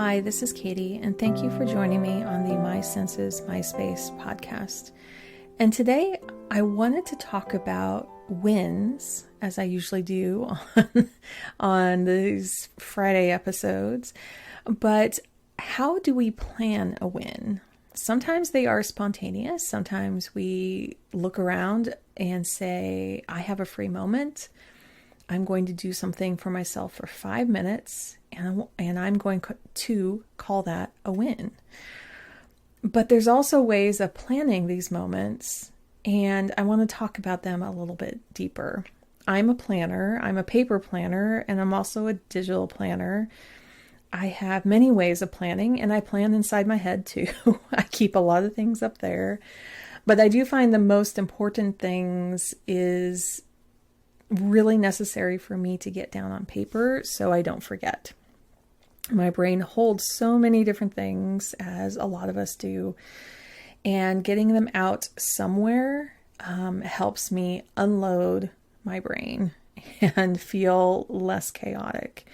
Hi, this is Katie, and thank you for joining me on the My Senses, My Space podcast. And today I wanted to talk about wins, as I usually do on these Friday episodes. But how do we plan a win? Sometimes they are spontaneous. Sometimes we look around and say, I have a free moment. I'm going to do something for myself for 5 minutes, and I'm going to call that a win. But there's also ways of planning these moments, and I want to talk about them a little bit deeper. I'm a planner. I'm a paper planner, and I'm also a digital planner. I have many ways of planning, and I plan inside my head too. I keep a lot of things up there. But I do find the most important things is really necessary for me to get down on paper so I don't forget. My brain holds so many different things, as a lot of us do, and getting them out somewhere helps me unload my brain and feel less chaotic.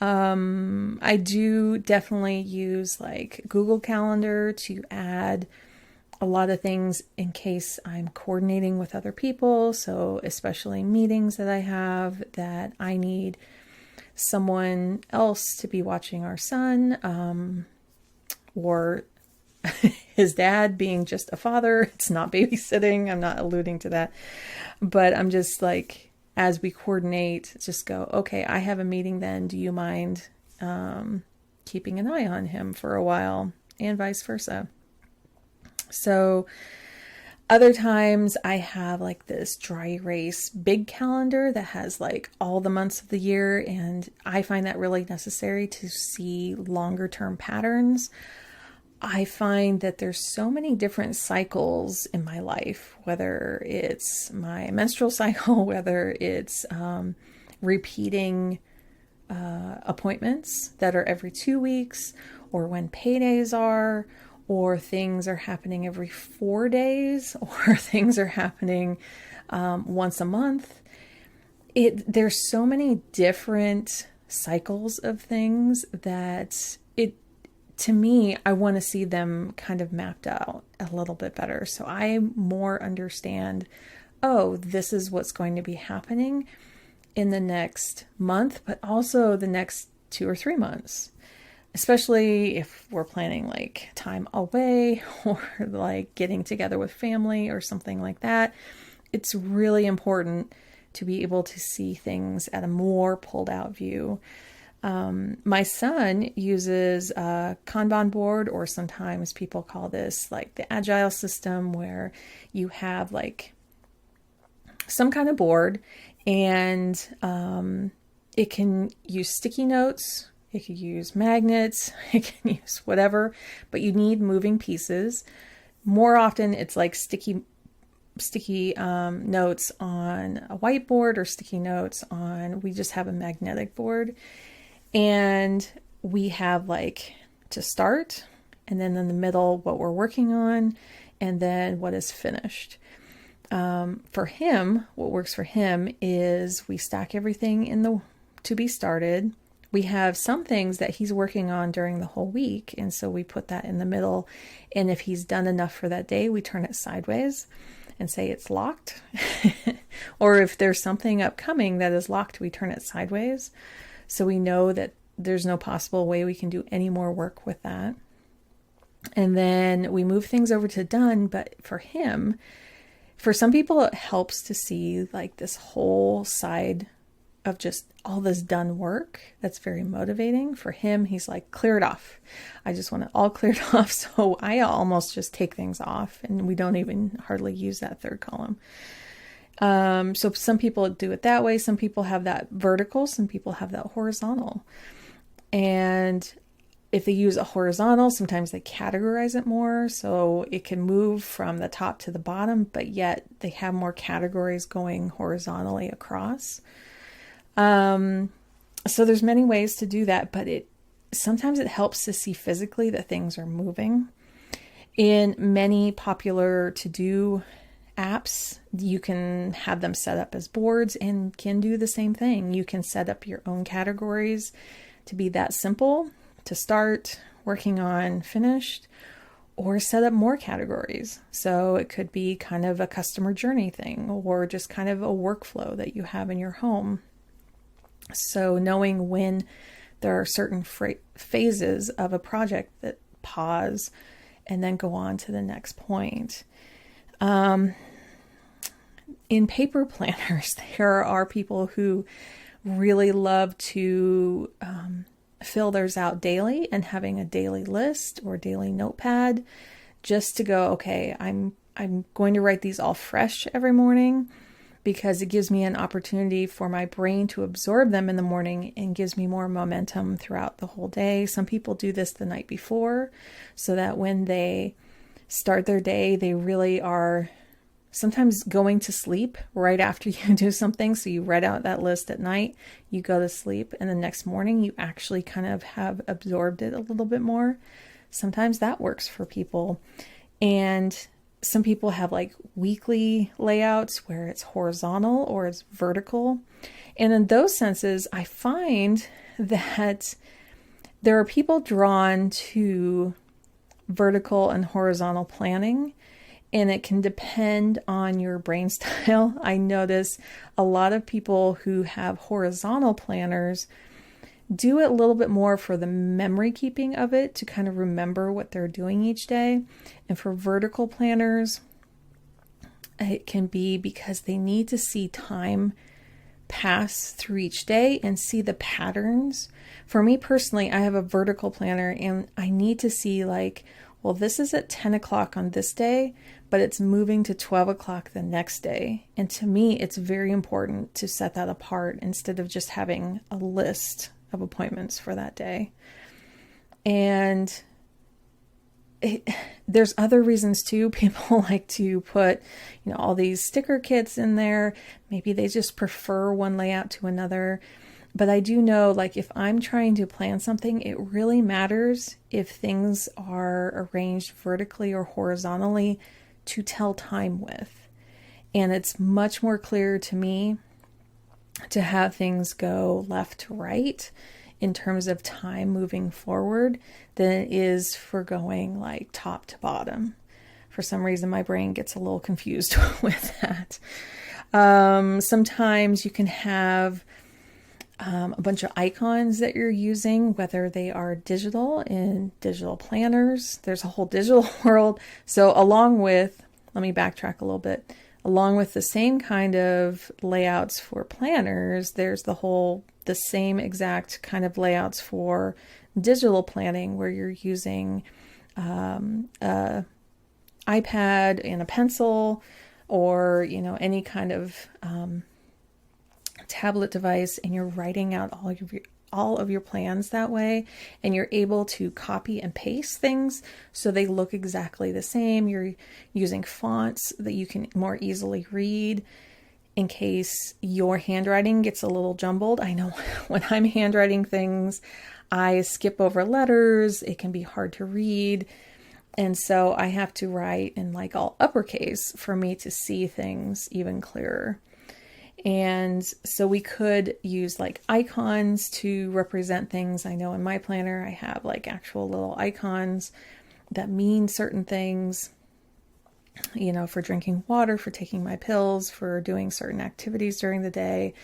I do definitely use like Google Calendar to add a lot of things in case I'm coordinating with other people. So especially meetings that I have that I need someone else to be watching our son, or his dad being just a father. It's not babysitting. I'm not alluding to that, but I'm just like, as we coordinate, just go, okay, I have a meeting then. Do you mind keeping an eye on him for a while, and vice versa? So other times I have like this dry erase big calendar that has like all the months of the year, and I find that really necessary to see longer term patterns. I find that there's so many different cycles in my life, whether it's my menstrual cycle, whether it's repeating appointments that are every 2 weeks, or when paydays are, or things are happening every 4 days, or things are happening once a month. There's so many different cycles of things that to me, I want to see them kind of mapped out a little bit better. So I more understand, oh, this is what's going to be happening in the next month, but also the next 2 or 3 months. Especially if we're planning like time away or like getting together with family or something like that. It's really important to be able to see things at a more pulled out view. My son uses a Kanban board, or sometimes people call this like the agile system, where you have like some kind of board, and it can use sticky notes. It could use magnets, it can use whatever, but you need moving pieces. More often it's like sticky notes on a whiteboard, or sticky notes on, we just have a magnetic board. And we have like to start, and then in the middle, what we're working on, and then what is finished. For him, what works for him is we stack everything in the to be started. We have some things that he's working on during the whole week, and so we put that in the middle. And if he's done enough for that day, we turn it sideways and say it's locked. Or if there's something upcoming that is locked, we turn it sideways. So we know that there's no possible way we can do any more work with that. And then we move things over to done. But for him, for some people, it helps to see like this whole side of just all this done work. That's very motivating. For him, he's like, clear it off. I just want it all cleared off. So I almost just take things off, and we don't even hardly use that third column. So some people do it that way. Some people have that vertical. Some people have that horizontal. And if they use a horizontal, sometimes they categorize it more. So it can move from the top to the bottom, but yet they have more categories going horizontally across. So there's many ways to do that, but sometimes it helps to see physically that things are moving. In many popular to-do apps, you can have them set up as boards and can do the same thing. You can set up your own categories to be that simple. to start working on finished, or set up more categories. So it could be kind of a customer journey thing, or just kind of a workflow that you have in your home. So knowing when there are certain phases of a project that pause and then go on to the next point. In paper planners, there are people who really love to fill theirs out daily, and having a daily list or daily notepad just to go, okay, I'm going to write these all fresh every morning, because it gives me an opportunity for my brain to absorb them in the morning and gives me more momentum throughout the whole day. Some people do this the night before, so that when they start their day, they really are sometimes going to sleep right after you do something. So you write out that list at night, you go to sleep, and the next morning you actually kind of have absorbed it a little bit more. Sometimes that works for people. And some people have like weekly layouts where it's horizontal or it's vertical. And in those senses, I find that there are people drawn to vertical and horizontal planning, and it can depend on your brain style. I notice a lot of people who have horizontal planners do it a little bit more for the memory keeping of it, to kind of remember what they're doing each day. And for vertical planners, it can be because they need to see time pass through each day and see the patterns. For me personally, I have a vertical planner, and I need to see like, well, this is at 10 o'clock on this day, but it's moving to 12 o'clock the next day. And to me, it's very important to set that apart instead of just having a list of appointments for that day. And there's other reasons too. People like to put, all these sticker kits in there. Maybe they just prefer one layout to another. But I do know, like, if I'm trying to plan something, it really matters if things are arranged vertically or horizontally to tell time with. And it's much more clear to me to have things go left to right in terms of time moving forward than it is for going like top to bottom. For some reason, my brain gets a little confused with that. Sometimes you can have a bunch of icons that you're using, whether they are digital in digital planners. There's a whole digital world. So let me backtrack a little bit. Along with the same kind of layouts for planners, there's the same exact kind of layouts for digital planning, where you're using a iPad and a pencil, or any kind of tablet device, and you're writing out all of your plans that way, and you're able to copy and paste things so they look exactly the same. You're using fonts that you can more easily read in case your handwriting gets a little jumbled. I know when I'm handwriting things, I skip over letters. It can be hard to read. And so I have to write in like all uppercase for me to see things even clearer. And so we could use like icons to represent things. I know in my planner, I have like actual little icons that mean certain things, for drinking water, for taking my pills, for doing certain activities during the day,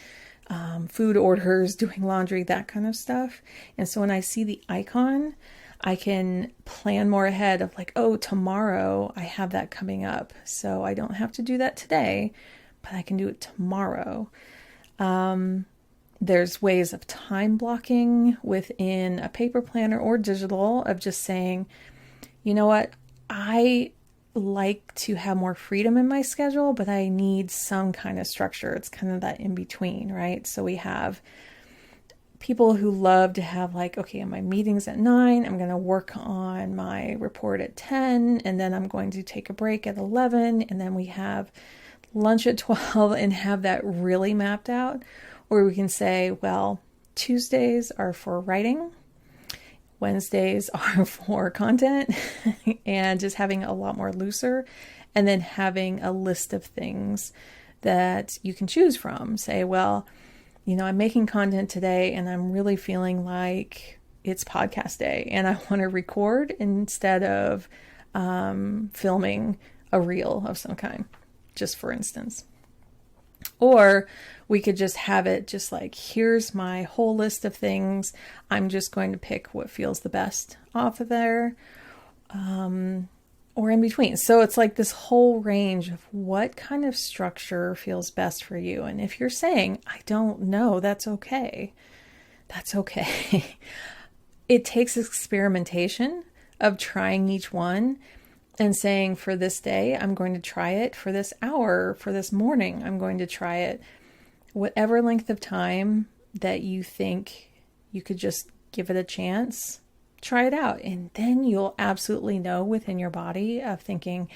food orders, doing laundry, that kind of stuff. And so when I see the icon, I can plan more ahead of like, oh, tomorrow I have that coming up. So I don't have to do that today, but I can do it tomorrow. There's ways of time blocking within a paper planner or digital, of just saying, you know what, I like to have more freedom in my schedule, but I need some kind of structure. It's kind of that in between, right? So we have people who love to have like, okay, my meeting's at 9, I'm going to work on my report at 10, and then I'm going to take a break at 11, and then we have lunch at 12, and have that really mapped out. Or we can say, well, Tuesdays are for writing, Wednesdays are for content, and just having a lot more looser, and then having a list of things that you can choose from. Say, well, I'm making content today, and I'm really feeling like it's podcast day and I want to record instead of filming a reel of some kind, just for instance. Or we could just have it just like, here's my whole list of things. I'm just going to pick what feels the best off of there, or in between. So it's like this whole range of what kind of structure feels best for you. And if you're saying, I don't know, that's okay. That's okay. It takes experimentation of trying each one and saying, for this day, I'm going to try it. For this hour, for this morning, I'm going to try it. Whatever length of time that you think you could just give it a chance, try it out. And then you'll absolutely know within your body of thinking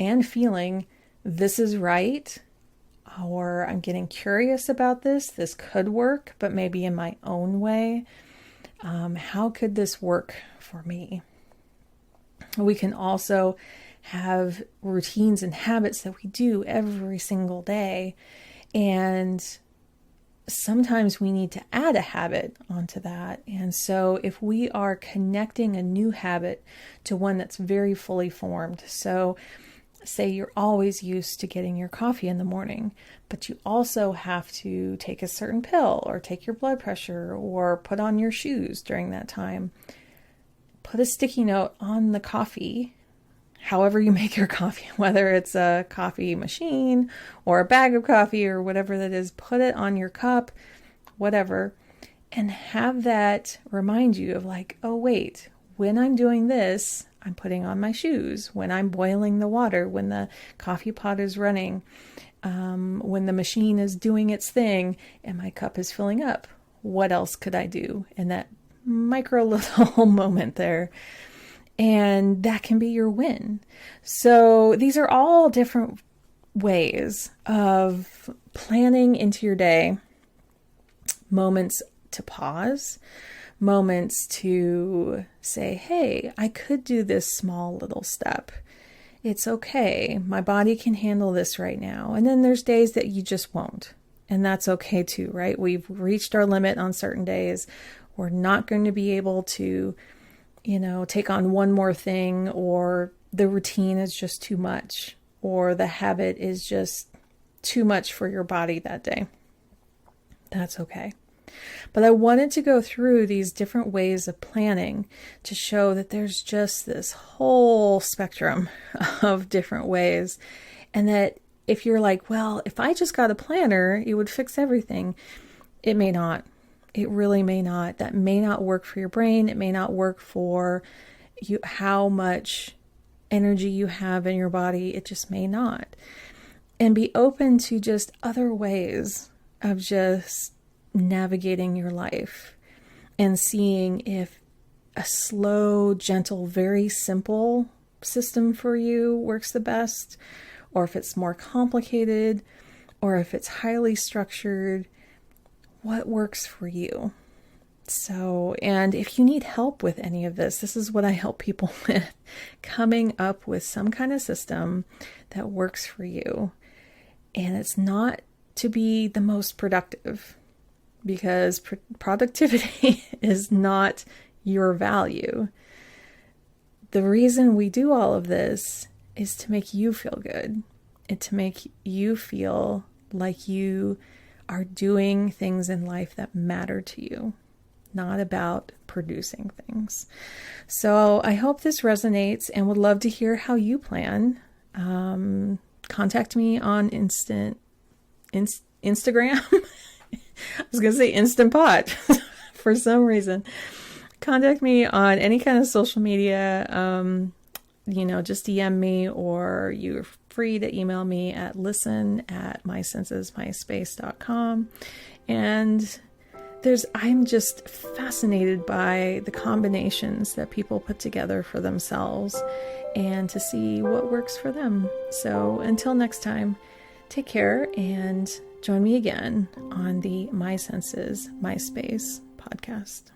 and feeling, this is right. Or I'm getting curious about this. This could work, but maybe in my own way. How could this work for me? We can also have routines and habits that we do every single day. And sometimes we need to add a habit onto that. And so if we are connecting a new habit to one that's very fully formed, so say you're always used to getting your coffee in the morning, but you also have to take a certain pill or take your blood pressure or put on your shoes during that time. Put a sticky note on the coffee, however you make your coffee, whether it's a coffee machine or a bag of coffee or whatever that is, put it on your cup, whatever, and have that remind you of like, oh wait, when I'm doing this, I'm putting on my shoes. When I'm boiling the water, when the coffee pot is running, when the machine is doing its thing and my cup is filling up, what else could I do in that micro little moment there? And that can be your win. So these are all different ways of planning into your day, moments to pause, moments to say, hey, I could do this small little step. It's okay. My body can handle this right now. And then there's days that you just won't. And that's okay too, right? We've reached our limit on certain days. We're not going to be able to, take on one more thing, or the routine is just too much, or the habit is just too much for your body that day. That's okay. But I wanted to go through these different ways of planning to show that there's just this whole spectrum of different ways. And that if you're like, well, if I just got a planner, it would fix everything. It may not. It really may not. That may not work for your brain. It may not work for you, how much energy you have in your body. It just may not. And be open to just other ways of just navigating your life and seeing if a slow, gentle, very simple system for you works the best, or if it's more complicated, or if it's highly structured. What works for you? So, and if you need help with any of this, this is what I help people with, coming up with some kind of system that works for you. And it's not to be the most productive, because productivity is not your value. The reason we do all of this is to make you feel good and to make you feel like you are doing things in life that matter to you, not about producing things. So I hope this resonates and would love to hear how you plan. Contact me on Instagram. I was going to say Instant Pot for some reason. Contact me on any kind of social media. Just DM me, or you're free to email me at listen@mysensesmyspace.com. And I'm just fascinated by the combinations that people put together for themselves and to see what works for them. So until next time, take care and join me again on the My Senses, My Space podcast.